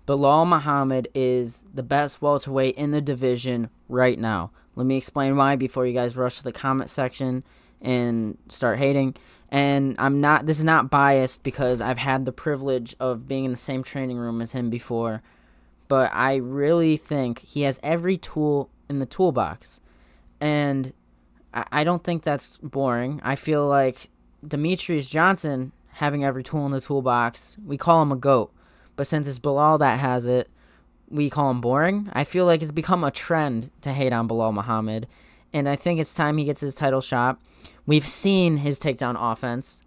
Bilal Muhammad is the best welterweight in the division right now. Let me explain why before you guys rush to the comment section and start hating. And this is not biased because I've had the privilege of being in the same training room as him before, but I really think he has every tool in the toolbox. And I don't think that's boring. I feel like Demetrius Johnson having every tool in the toolbox, we call him a GOAT. But since it's Bilal that has it, we call him boring. I feel like it's become a trend to hate on Bilal Muhammad, and I think it's time he gets his title shot. We've seen his takedown offense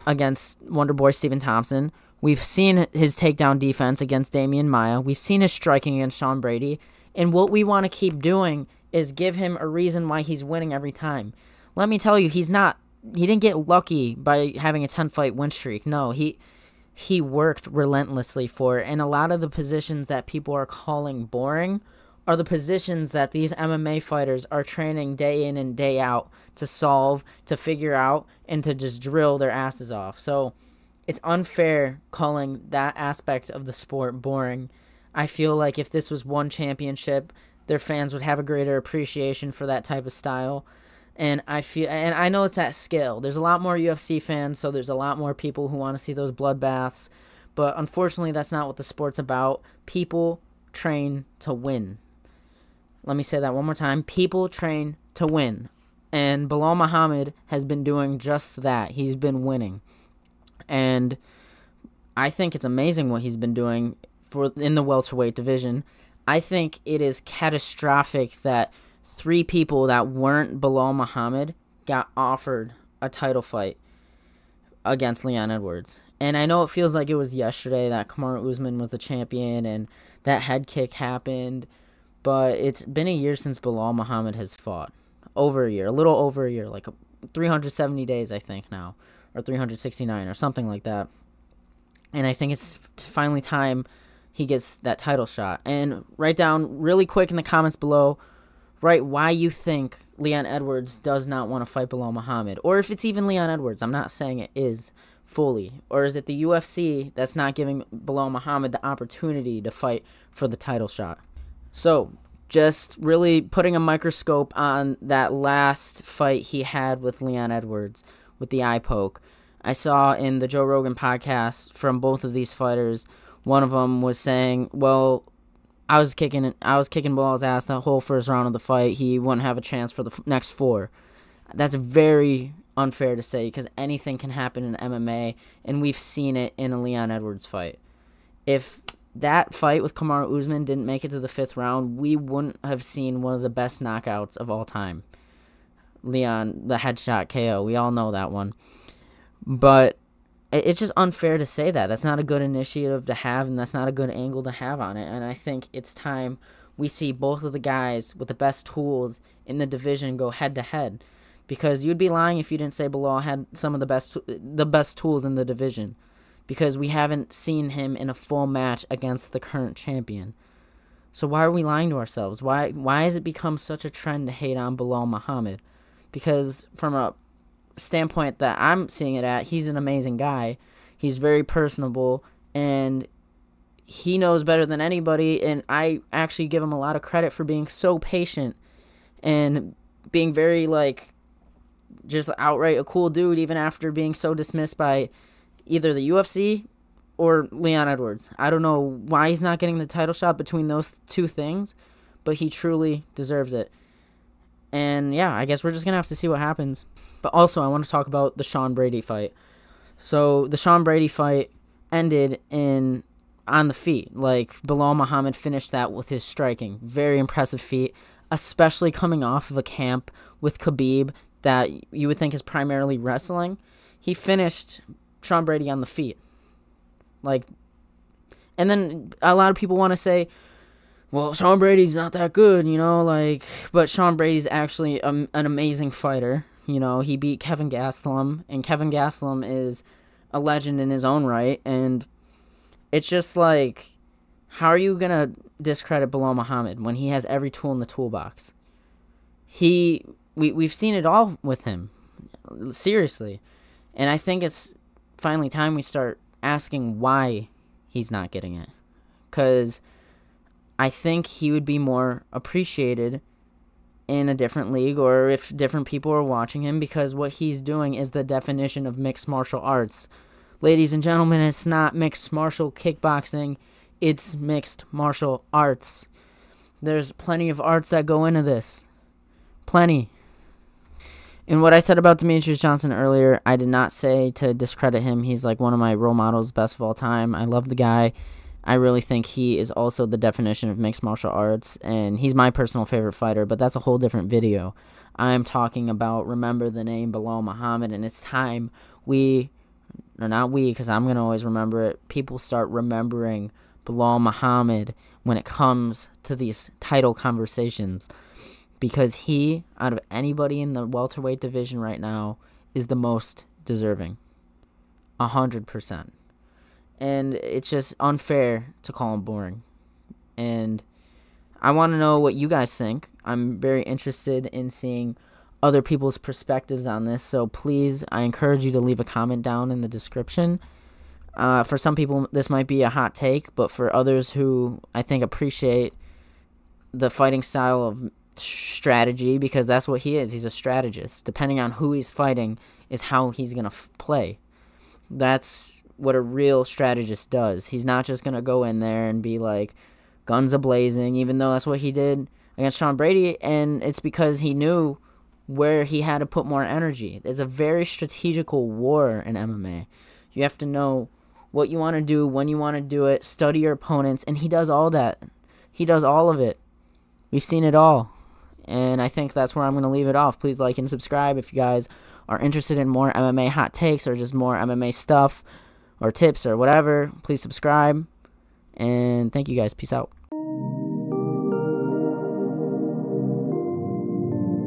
against Wonderboy Stephen Thompson. We've seen his takedown defense against Damian Maia. We've seen his striking against Sean Brady. And what we want to keep doing is give him a reason why he's winning every time. Let me tell you, he didn't get lucky by having a 10-fight win streak. No, he worked relentlessly for it. And a lot of the positions that people are calling boring are the positions that these MMA fighters are training day in and day out to solve, to figure out, and to just drill their asses off. So it's unfair calling that aspect of the sport boring. I feel like if this was one championship, their fans would have a greater appreciation for that type of style. And I know it's at scale. There's a lot more UFC fans, so there's a lot more people who want to see those bloodbaths. But unfortunately, that's not what the sport's about. People train to win. Let me say that one more time. People train to win. And Bilal Muhammad has been doing just that. He's been winning. And I think it's amazing what he's been doing in the welterweight division. I think it is catastrophic that 3 people that weren't Bilal Muhammad got offered a title fight against Leon Edwards. And I know it feels like it was yesterday that Kamaru Usman was the champion and that head kick happened, but it's been a year since Bilal Muhammad has fought. Over a year, a little over a year, like 370 days, I think now, or 369 or something like that. And I think it's finally time he gets that title shot. And write down really quick in the comments below, write why you think Leon Edwards does not want to fight Bilal Muhammad. Or if it's even Leon Edwards. I'm not saying it is fully. Or is it the UFC that's not giving Bilal Muhammad the opportunity to fight for the title shot? So, just really putting a microscope on that last fight he had with Leon Edwards with the eye poke. I saw in the Joe Rogan podcast from both of these fighters, one of them was saying, well, I was kicking Bilal's ass the whole first round of the fight. He wouldn't have a chance for the next 4. That's very unfair to say because anything can happen in MMA, and we've seen it in a Leon Edwards fight. If that fight with Kamaru Usman didn't make it to the 5th round, we wouldn't have seen one of the best knockouts of all time. Leon, the headshot KO. We all know that one. But it's just unfair to say that. That's not a good initiative to have, and that's not a good angle to have on it. And I think it's time we see both of the guys with the best tools in the division go head-to-head. Because you'd be lying if you didn't say Bilal had some of the best tools in the division. Because we haven't seen him in a full match against the current champion. So why are we lying to ourselves? Why has it become such a trend to hate on Bilal Muhammad? Because from a standpoint that I'm seeing it at, he's an amazing guy. He's very personable, and he knows better than anybody, and I actually give him a lot of credit for being so patient and being very, just outright a cool dude, even after being so dismissed by either the UFC or Leon Edwards. I don't know why he's not getting the title shot between those 2 things, but he truly deserves it. And yeah, I guess we're just going to have to see what happens. But also, I want to talk about the Sean Brady fight. So, the Sean Brady fight ended on the feet. Bilal Muhammad finished that with his striking. Very impressive feat, especially coming off of a camp with Khabib that you would think is primarily wrestling. He finished Sean Brady on the feet. And then a lot of people want to say, well, Sean Brady's not that good, but Sean Brady's actually an amazing fighter. He beat Kevin Gastelum, and Kevin Gastelum is a legend in his own right, and it's just how are you going to discredit Bilal Muhammad when he has every tool in the toolbox? We've seen it all with him, seriously, and I think it's finally time we start asking why he's not getting it. because I think he would be more appreciated in a different league, or if different people are watching him, because what he's doing is the definition of mixed martial arts. Ladies and gentlemen, it's not mixed martial kickboxing, it's mixed martial arts. There's plenty of arts that go into this. Plenty. And what I said about Demetrius Johnson earlier, I did not say to discredit him. He's like one of my role models, best of all time. I love the guy. I really think he is also the definition of mixed martial arts, and he's my personal favorite fighter, but that's a whole different video. I'm talking about remember the name Belal Muhammad, and it's time not we, because I'm going to always remember it, people start remembering Belal Muhammad when it comes to these title conversations, because he, out of anybody in the welterweight division right now, is the most deserving. 100%. And it's just unfair to call him boring. And I want to know what you guys think. I'm very interested in seeing other people's perspectives on this. So please, I encourage you to leave a comment down in the description. For some people, this might be a hot take, but for others who I think appreciate the fighting style of strategy, because that's what he is. He's a strategist. Depending on who he's fighting is how he's going to play. That's what a real strategist does. He's not just going to go in there and be like guns a-blazing, even though that's what he did against Sean Brady, and it's because he knew where he had to put more energy. It's a very strategical war in MMA. You have to know what you want to do, when you want to do it, study your opponents, and he does all that. He does all of it. We've seen it all, and I think that's where I'm going to leave it off. Please like and subscribe if you guys are interested in more MMA hot takes or just more MMA stuff or tips or whatever. Please subscribe, and thank you guys. Peace out.